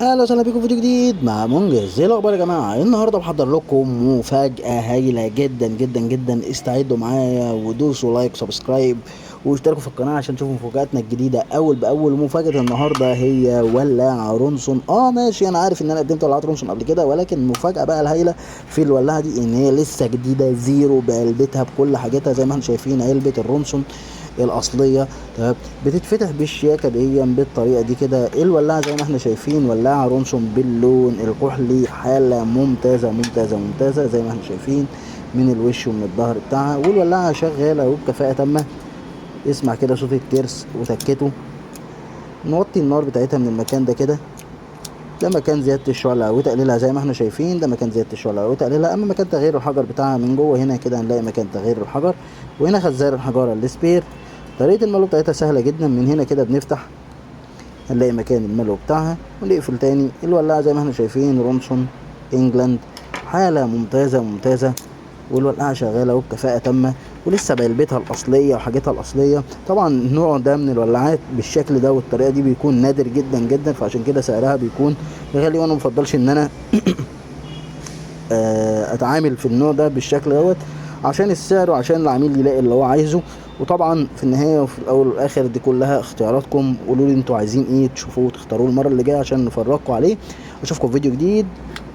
اهلا وسهلا بيكم في فيديو جديد مع منجز. ايه الاخبار يا جماعه؟ النهارده بحضر لكم مفاجاه هايله جدا جدا جدا. استعدوا معايا ودوسوا لايك سبسكرايب واشتركوا في القناه عشان تشوفوا مفاجاتنا الجديده اول باول. مفاجاه النهارده هي ولاعه رونسون. ماشي، انا عارف ان انا قدمت ولاعه رونسون قبل كده، ولكن المفاجاه بقى الهايله في الولاعه دي ان هي لسه جديده زيرو بعلبتها بكل حاجتها. زي ما احنا شايفين علبه الرونسون الاصليه، تمام، بتتفتح بالشياكه دي بالطريقه دي كده. الولاعه زي ما احنا شايفين ولاعه رونسون باللون الكحلي، حاله ممتازه ممتازه ممتازه زي ما احنا شايفين من الوش ومن الظهر بتاعها. والولاعه شغاله وبكفاءه تامه. اسمع كده صوت الترس وتكته. نوطي النار بتاعتها من المكان ده كده. ده مكان زياده الشعله وتقليلها زي ما احنا شايفين. ده مكان زياده الشعله وتقليلها. اما مكان تغيير الحجر بتاعها من جوه هنا كده هنلاقي مكان تغيير الحجر، وهنا خزان الحجاره السبير. طريقه الملو بتاعتها سهله جدا. من هنا كده بنفتح هنلاقي مكان الملو بتاعها ونقفل تاني. الولاعه زي ما احنا شايفين رونسون انجلاند، حاله ممتازه ممتازه. والولاعه شغاله وبكفاءه تامه ولسه بعلبتها الاصليه وحاجتها الاصليه. طبعا النوع ده من الولاعات بالشكل ده والطريقه دي بيكون نادر جدا جدا، فعشان كده سعرها بيكون غالي، وانا مفضلش ان انا اتعامل في النوع ده بالشكل دوت عشان السعر وعشان العميل يلاقي اللي هو عايزه. وطبعا في النهايه وفي الاول والاخر دي كلها اختياراتكم. قولوا لي انتوا عايزين ايه تشوفوه وتختاروه المره اللي جايه عشان نفرجكم عليه. اشوفكم في فيديو جديد.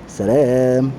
سلام.